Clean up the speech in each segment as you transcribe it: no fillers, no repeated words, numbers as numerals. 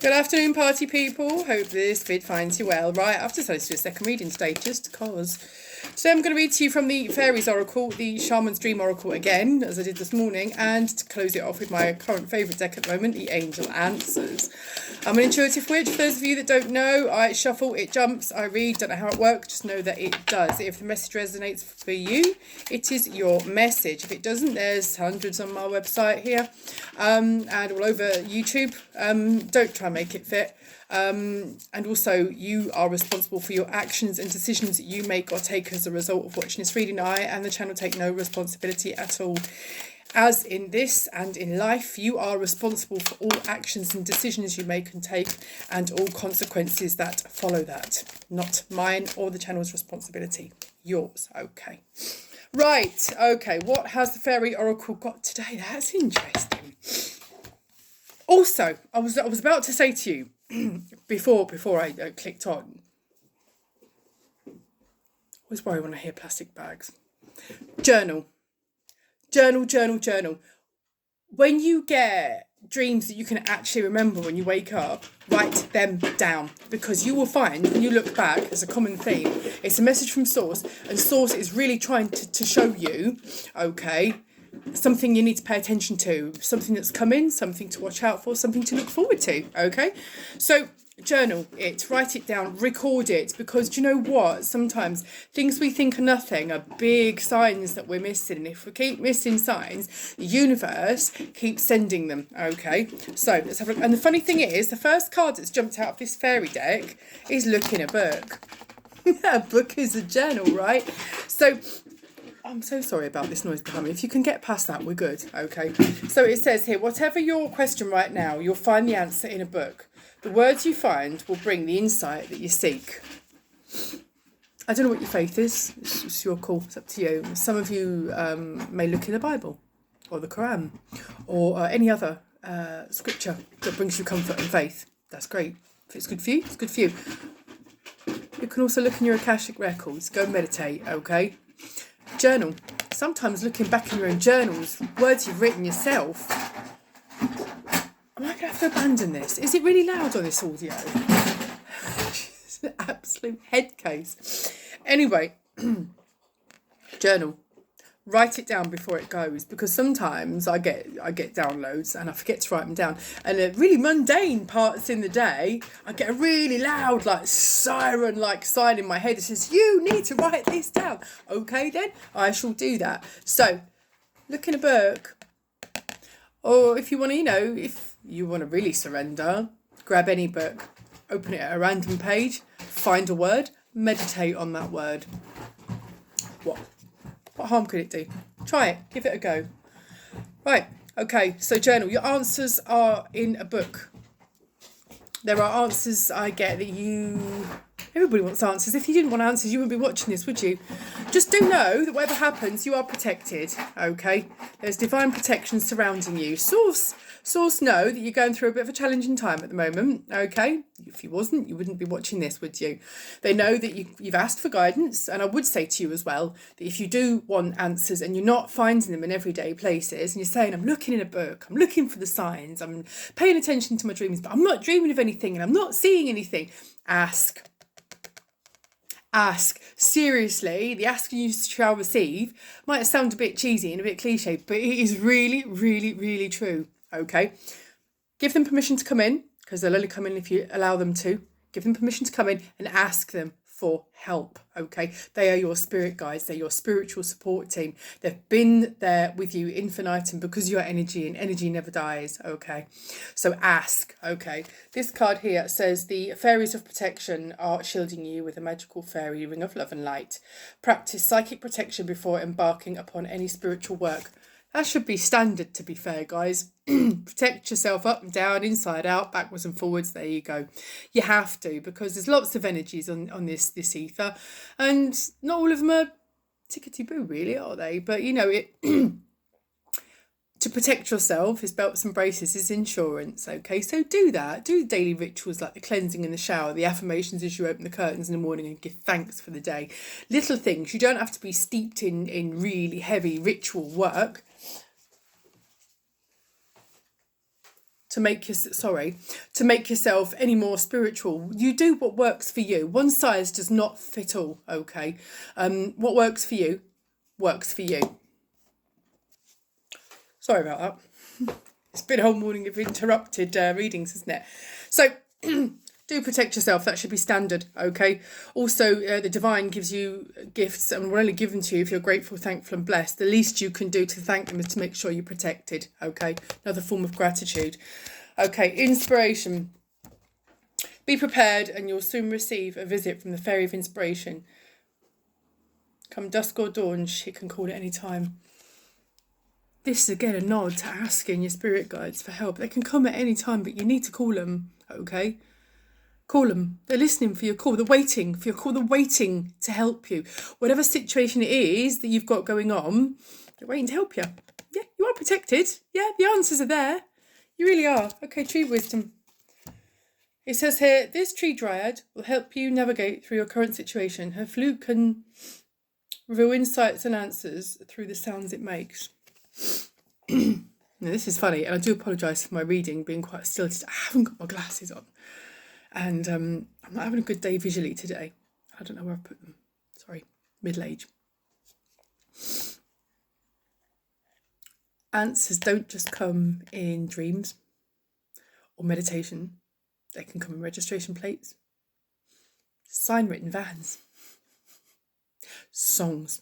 Good afternoon, party people. Hope this vid finds you well. Right, I've decided to do a second reading today just because. Today I'm going to read to you from the Fairies Oracle, the Shaman's Dream Oracle again, as I did this morning, and to close it off with my current favourite deck at the moment, the Angel Answers. I'm an intuitive witch. For those of you that don't know, I shuffle, it jumps, I read, don't know how it works, just know that it does. If the message resonates for you, it is your message. If it doesn't, there's hundreds on my website here and all over YouTube. Don't try and make it fit. And also, you are responsible for your actions and decisions that you make or take as a result of watching this reading. I and the channel take no responsibility at all. As in this and in life, you are responsible for all actions and decisions you make and take, and all consequences that follow that. Not mine or the channel's responsibility. Yours. Okay. Right. Okay. What has the Fairy Oracle got today? That's interesting. Also, I was about to say to you before I clicked on. I always worry when I hear plastic bags. Journal. When you get dreams that you can actually remember when you wake up, write them down, because you will find when you look back, as a common theme, it's a message from Source, and Source is really trying to show you, okay, something you need to pay attention to, something that's coming, something to watch out for, something to look forward to, okay? So journal it, write it down, record it, because do you know what? Sometimes things we think are nothing are big signs that we're missing. And if we keep missing signs, the universe keeps sending them, okay? So let's have a look. And the funny thing is, the first card that's jumped out of this fairy deck is look in a book. A book is a journal, right? So I'm so sorry about this noise behind me. If you can get past that, we're good, okay? So it says here, whatever your question right now, you'll find the answer in a book. The words you find will bring the insight that you seek. I don't know what your faith is. It's your call. It's up to you. Some of you may look in the Bible or the Quran or any other scripture that brings you comfort and faith. That's great. If it's good for you, it's good for you. You can also look in your Akashic records. Go meditate, okay? Journal. Sometimes looking back in your own journals, words you've written yourself. Am I going to have to abandon this? Is it really loud on this audio? It's an absolute head case. Anyway, journal. Write it down before it goes, because sometimes I get downloads and I forget to write them down. And the really mundane parts in the day, I get a really loud siren sign in my head that says, you need to write this down. Okay then, I shall do that. So look in a book, or if you want to, if you want to really surrender, grab any book, open it at a random page, find a word, meditate on that word. What harm could it do? Try it. Give it a go. Right. Okay. So journal. Your answers are in a book. There are answers I get that everybody wants answers. If you didn't want answers, you wouldn't be watching this, would you? Just do know that whatever happens, you are protected. Okay. There's divine protection surrounding you. Source know that you're going through a bit of a challenging time at the moment, okay? If you wasn't, you wouldn't be watching this, would you? They know that you've asked for guidance, and I would say to you as well that if you do want answers and you're not finding them in everyday places, and you're saying, I'm looking in a book, I'm looking for the signs, I'm paying attention to my dreams, but I'm not dreaming of anything and I'm not seeing anything, ask. Seriously, the ask you shall receive might sound a bit cheesy and a bit cliche, but it is really, really, really true. Okay, give them permission to come in, because they'll only come in if you allow them to. Give them permission to come in and ask them for help. Okay, they are your spirit guides. They're your spiritual support team. They've been there with you infinitum, because you're energy and energy never dies. Okay, so ask. Okay, this card here says the fairies of protection are shielding you with a magical fairy ring of love and light. Practice psychic protection before embarking upon any spiritual work. That should be standard, to be fair, guys. Protect yourself up and down, inside out, backwards and forwards. There you go. You have to, because there's lots of energies on this ether, and not all of them are tickety-boo, really, are they? But, it to protect yourself is belts and braces, is insurance, okay? So do that. Do the daily rituals like the cleansing in the shower, the affirmations as you open the curtains in the morning and give thanks for the day. Little things. You don't have to be steeped in really heavy ritual work to make yourself any more spiritual. You do what works for you. One size does not fit all, okay? What works for you, works for you. Sorry about that. It's been a whole morning of interrupted readings, isn't it? So do protect yourself. That should be standard, okay? Also, the divine gives you gifts and will only give them to you if you're grateful, thankful and blessed. The least you can do to thank them is to make sure you're protected, okay? Another form of gratitude. Okay, inspiration. Be prepared and you'll soon receive a visit from the Fairy of Inspiration. Come dusk or dawn, she can call at any time. This is again a nod to asking your spirit guides for help. They can come at any time, but you need to call them, okay? Call them. They're listening for your call. They're waiting for your call. They're waiting to help you. Whatever situation it is that you've got going on, they're waiting to help you. Yeah, you are protected. Yeah, the answers are there. You really are. Okay, tree wisdom. It says here, this tree dryad will help you navigate through your current situation. Her flute can reveal insights and answers through the sounds it makes. Now, this is funny, and I do apologise for my reading being quite still. I haven't got my glasses on, and I'm not having a good day visually today. I don't know where I put them. Sorry, middle age. Answers don't just come in dreams or meditation. They can come in registration plates, sign written vans, songs.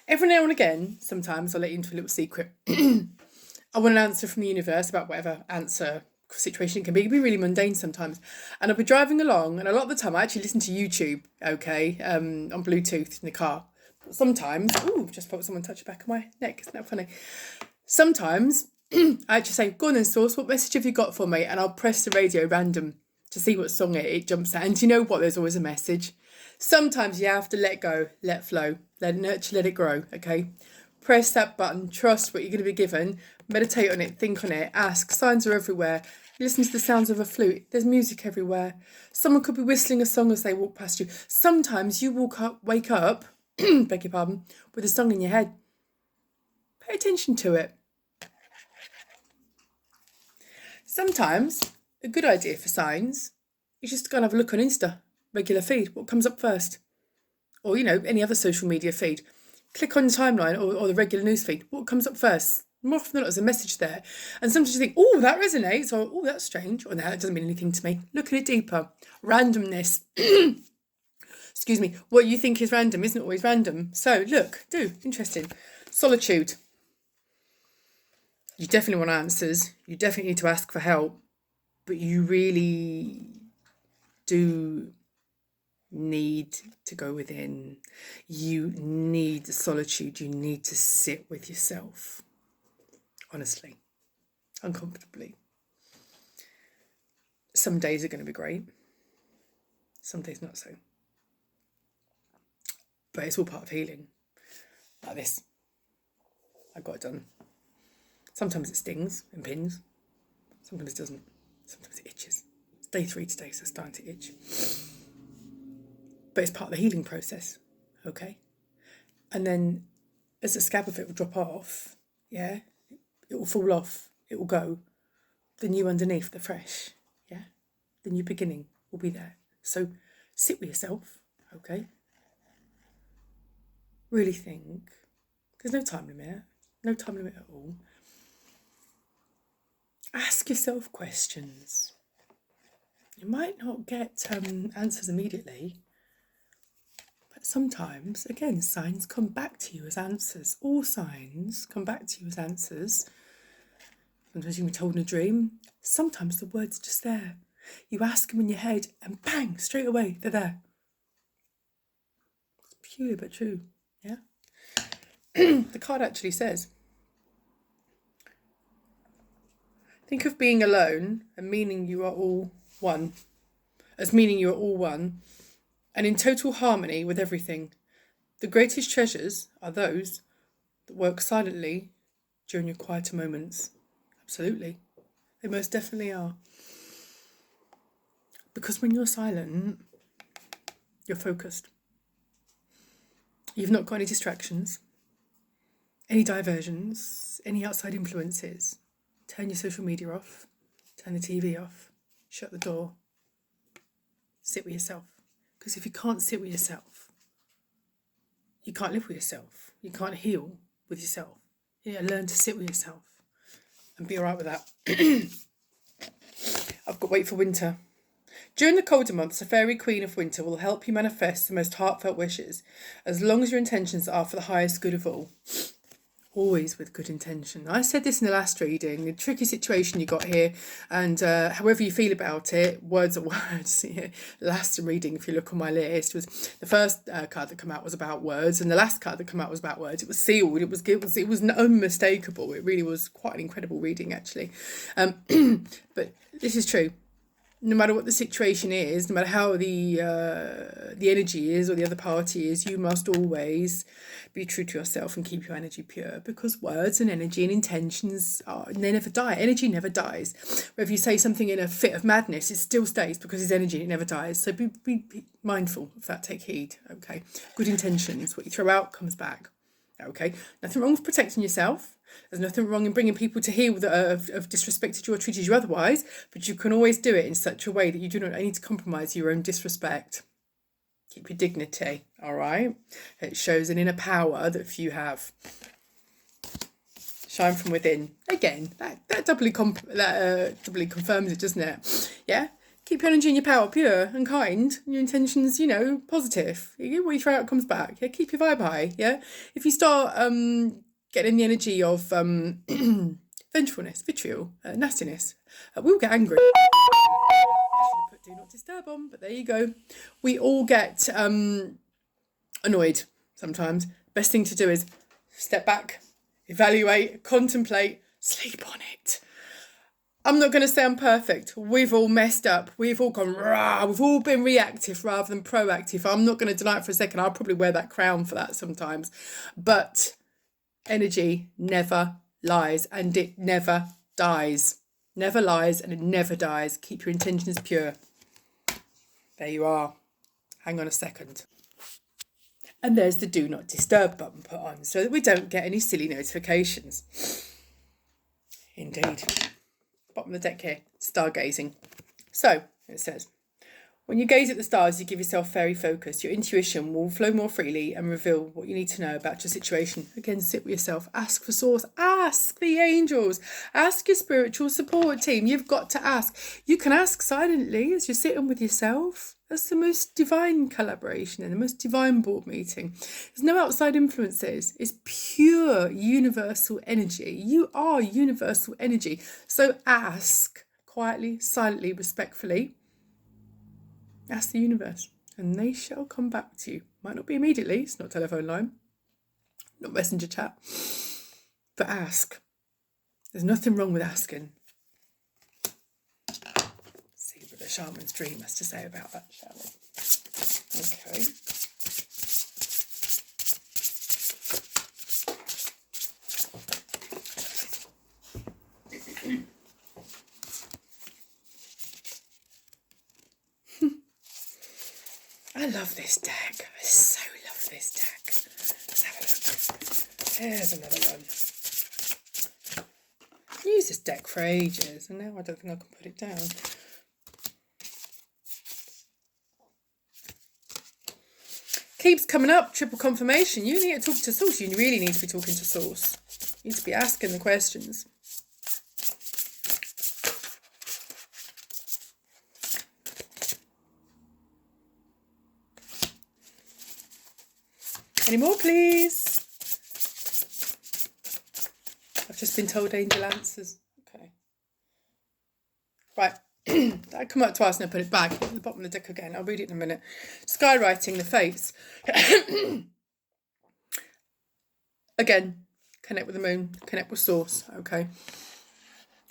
Every now and again, sometimes I'll let you into a little secret. I want an answer from the universe about whatever answer situation it can be. It can be really mundane sometimes. And I'll be driving along, and a lot of the time I actually listen to YouTube, okay, on Bluetooth in the car. But sometimes, just felt someone touch the back of my neck. Isn't that funny? Sometimes I actually say, go on then, Source, what message have you got for me? And I'll press the radio random to see what song it jumps at. And you know what? There's always a message. Sometimes you have to let go, let flow, let it nurture, let it grow, okay? Press that button, trust what you're going to be given, meditate on it, think on it, ask. Signs are everywhere. Listen to the sounds of a flute. There's music everywhere. Someone could be whistling a song as they walk past you. Sometimes you wake up, beg your pardon, with a song in your head. Pay attention to it. Sometimes a good idea for signs is just to go and have a look on Insta, regular feed, what comes up first. Or, any other social media feed. Click on the timeline or the regular news feed. What comes up first? More often than not, there's a message there. And sometimes you think, oh, that resonates, or oh, that's strange, or no, that doesn't mean anything to me. Look at it deeper. Randomness. Excuse me. What you think is random isn't always random. So, interesting. Solitude. You definitely want answers. You definitely need to ask for help. But you really do need to go within. You need solitude. You need to sit with yourself. Honestly. Uncomfortably. Some days are going to be great. Some days not so. But it's all part of healing. Like this. I got it done. Sometimes it stings and pins. Sometimes it doesn't. Sometimes it itches. It's day 3 today, so it's starting to itch. But it's part of the healing process, okay? And then as the scab of it will drop off, yeah, it will fall off, it will go. The new underneath, the fresh, yeah? The new beginning will be there. So sit with yourself, okay? Really think. There's no time limit. No time limit at all. Ask yourself questions. You might not get answers immediately, but sometimes, again, signs come back to you as answers. All signs come back to you as answers. Sometimes you can be told in a dream. Sometimes the words are just there. You ask them in your head and bang, straight away, they're there. It's peculiar but true, yeah? The card actually says, think of being alone and meaning you are all one, as meaning you are all one, and in total harmony with everything. The greatest treasures are those that work silently during your quieter moments. Absolutely. They most definitely are. Because when you're silent, you're focused. You've not got any distractions, any diversions, any outside influences. Turn your social media off. Turn the TV off. Shut the door. Sit with yourself. Because if you can't sit with yourself, you can't live with yourself. You can't heal with yourself. Yeah, learn to sit with yourself and be all right with that. I've got wait for winter. During the colder months, the fairy queen of winter will help you manifest the most heartfelt wishes, as long as your intentions are for the highest good of all. Always with good intention. I said this in the last reading, the tricky situation you got here, and however you feel about it, words are words. Yeah. Last reading, if you look on my list, was the first card that came out was about words, and the last card that came out was about words. It was sealed. It was unmistakable. It really was quite an incredible reading, actually. But this is true. No matter what the situation is, no matter how the energy is or the other party is, you must always be true to yourself and keep your energy pure, because words and energy and intentions they never die. Energy never dies. Whether you say something in a fit of madness, it still stays because it's energy and it never dies. So be mindful of that. Take heed. Okay. Good intentions. What you throw out comes back. Okay. Nothing wrong with protecting yourself. There's nothing wrong in bringing people to heel that have disrespected you or treated you otherwise, but you can always do it in such a way that you do not need to compromise your own disrespect. Keep your dignity, all right? It shows an inner power that few have. Shine from within. Again, that doubly confirms it, doesn't it? Yeah? Keep your energy and your power pure and kind, and your intentions, positive. What you throw out comes back. Yeah? Keep your vibe high, yeah? If you start getting the energy of vengefulness, vitriol, nastiness, we'll get angry. I should have put do not disturb on, but there you go. We all get annoyed sometimes. Best thing to do is step back, evaluate, contemplate, sleep on it. I'm not going to say I'm perfect. We've all messed up. We've all gone rah. We've all been reactive rather than proactive. I'm not going to deny it for a second. I'll probably wear that crown for that sometimes. But energy never lies, and it never dies. Never lies and it never dies. Keep your intentions pure. There you are. Hang on a second. And there's the do not disturb button put on so that we don't get any silly notifications. Indeed. Bottom of the deck here, stargazing. So it says, when you gaze at the stars, you give yourself fairy focus. Your intuition will flow more freely and reveal what you need to know about your situation. Again, sit with yourself. Ask for source. Ask the angels. Ask your spiritual support team. You've got to ask. You can ask silently as you're sitting with yourself. That's the most divine collaboration and the most divine board meeting. There's no outside influences. It's pure universal energy. You are universal energy. So ask quietly, silently, respectfully. Ask the universe and they shall come back to you. Might not be immediately, it's not telephone line, not messenger chat, but ask. There's nothing wrong with asking. See what the shaman's dream has to say about that, shall we? Okay. I love this deck. I so love this deck. Let's have a look. There's another one. I've used this deck for ages and now I don't think I can put it down. Keeps coming up, triple confirmation. You need to talk to source. You really need to be talking to source. You need to be asking the questions. Any more, please? I've just been told angel answers. Okay. Right. That come up twice and I put it back at the bottom of the deck again. I'll read it in a minute. Skywriting the fates. Again, connect with the moon, connect with source. Okay.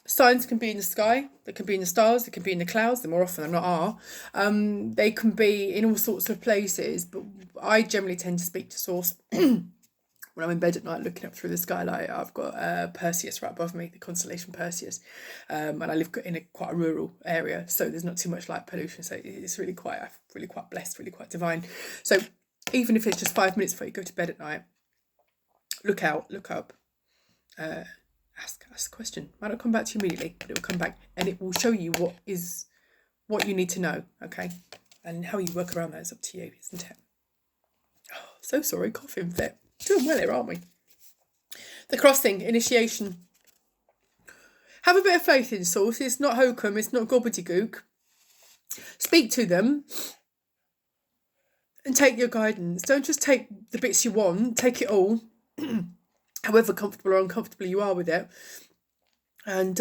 Signs can be in the sky, they can be in the stars, they can be in the clouds, they more often than not are. They can be in all sorts of places, but I generally tend to speak to source. When I'm in bed at night looking up through the skylight, I've got Perseus right above me, the constellation Perseus. And I live in quite a rural area, so there's not too much light pollution, so it's really quite blessed, really quite divine. So even if it's just 5 minutes before you go to bed at night, look out, look up. Ask a question. Might not come back to you immediately, but it will come back and it will show you what you need to know, okay? And how you work around that is up to you, isn't it? Oh, so sorry, coughing fit. Doing well here, aren't we? The crossing, initiation. Have a bit of faith in source. It's not hokum, it's not gobbledygook. Speak to them and take your guidance. Don't just take the bits you want, take it all, however comfortable or uncomfortable you are with it. And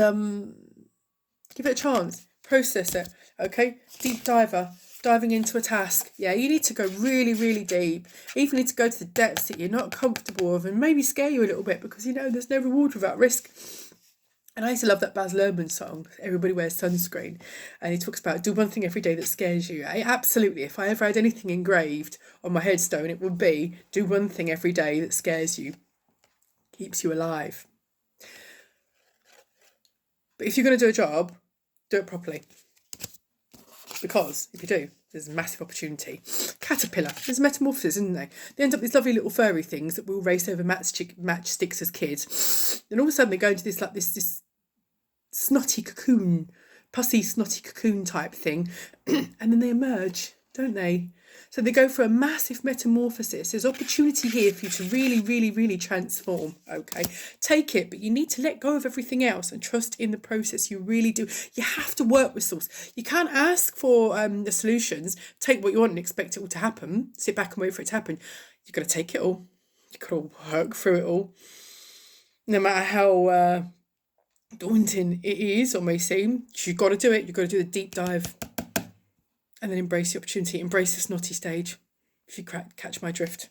give it a chance. Process it, okay? Deep diving into a task. Yeah, you need to go really, really deep. You even need to go to the depths that you're not comfortable with and maybe scare you a little bit because, there's no reward without risk. And I used to love that Baz Luhrmann song, Everybody Wears Sunscreen. And he talks about do one thing every day that scares you. Absolutely. If I ever had anything engraved on my headstone, it would be do one thing every day that scares you. Keeps you alive. But if you're going to do a job, do it properly. Because if you do, there's a massive opportunity. Caterpillar, there's metamorphosis, isn't there? They end up these lovely little furry things that we'll race over matchsticks as kids. And all of a sudden they go into this snotty cocoon, pussy snotty cocoon type thing. And then they emerge, don't they? So they go for a massive metamorphosis. There's opportunity here for you to really, really, really transform, okay? Take it, but you need to let go of everything else and trust in the process. You really do. You have to work with source. You can't ask for the solutions, take what you want and expect it all to happen, sit back and wait for it to happen. You've got to take it all. You've got to work through it all. No matter how daunting it is or may seem, you've got to do it. You've got to do the deep dive. And then embrace the opportunity, embrace the snotty stage, if you catch my drift.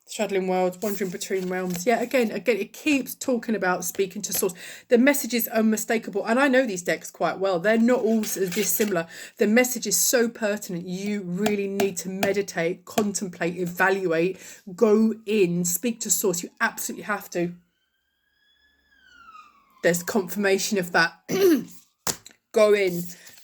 Straddling worlds, wandering between realms. Yeah, again, it keeps talking about speaking to source. The message is unmistakable. And I know these decks quite well. They're not all dissimilar. The message is so pertinent. You really need to meditate, contemplate, evaluate, go in, speak to source. You absolutely have to. There's confirmation of that. Go in,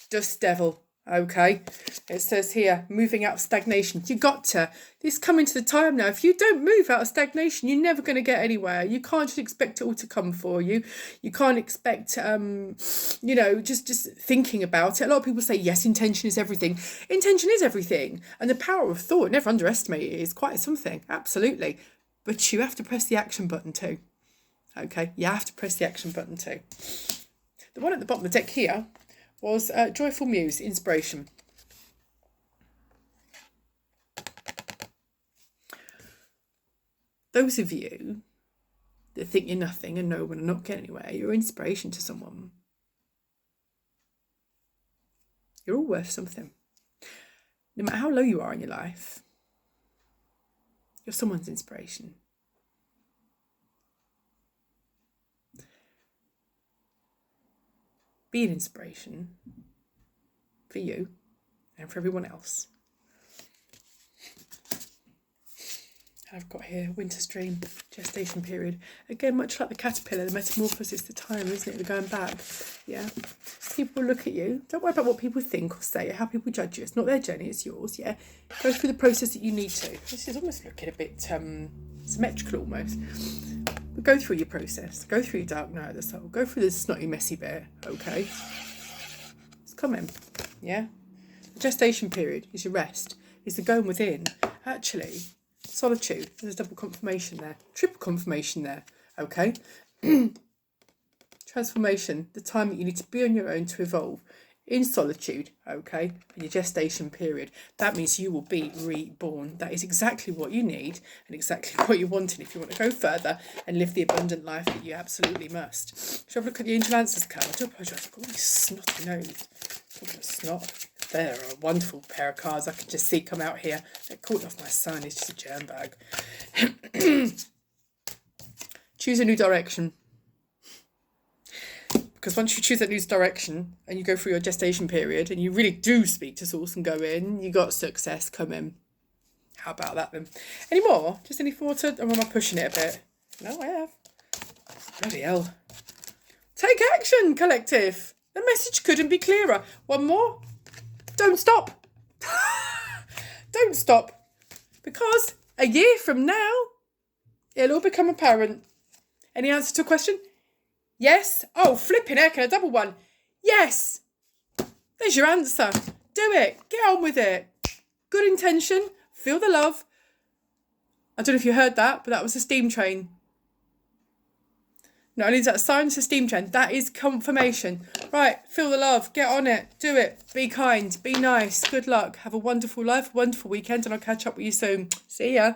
dust devil. Okay, it says here, moving out of stagnation. You got to. This coming to the time now. If you don't move out of stagnation, you're never going to get anywhere. You can't just expect it all to come for you. You can't expect, just thinking about it. A lot of people say, yes, intention is everything. Intention is everything. And the power of thought, never underestimate it, is quite something. Absolutely. But you have to press the action button too. Okay, you have to press the action button too. The one at the bottom of the deck here was Joyful Muse, Inspiration. Those of you that think you're nothing and no one and not get anywhere, you're inspiration to someone. You're all worth something. No matter how low you are in your life, you're someone's inspiration. Be an inspiration for you and for everyone else. I've got here winter's dream, gestation period. Again, much like the caterpillar, the metamorphosis, the time, isn't it? The going back. Yeah. People look at you. Don't worry about what people think or say or how people judge you. It's not their journey, it's yours. Yeah. Go through the process that you need to. This is almost looking a bit symmetrical almost. But go through your process. Go through your dark night of the soul. Go through the snotty, messy bit. Okay. It's coming. Yeah. The gestation period is your rest. Is the going within. Actually, solitude. There's a double confirmation there. Triple confirmation there. Okay. Transformation. The time that you need to be on your own to evolve. In solitude, okay, in your gestation period. That means you will be reborn. That is exactly what you need and exactly what you're wanting if you want to go further and live the abundant life that you absolutely must. Shall I have a look at the Angel Answers card? I do apologise, I've got all these snotty nose. Talking of snot. They're a wonderful pair of cards I can just see come out here. They're caught off my son, he's just a germ bag. Choose a new direction. Because once you choose that new direction and you go through your gestation period and you really do speak to source and go in, you got success coming. How about that then? Any more? Just any thoughts? Or am I pushing it a bit? No, I have. Bloody hell. Take action, collective. The message couldn't be clearer. One more. Don't stop. Don't stop. Because a year from now, it'll all become apparent. Any answer to a question? Yes? Oh, flipping heck, and a double one. Yes! There's your answer. Do it. Get on with it. Good intention. Feel the love. I don't know if you heard that, but that was a steam train. Not only is that a sign, it's a steam train. That is confirmation. Right, feel the love. Get on it. Do it. Be kind. Be nice. Good luck. Have a wonderful life, a wonderful weekend, and I'll catch up with you soon. See ya.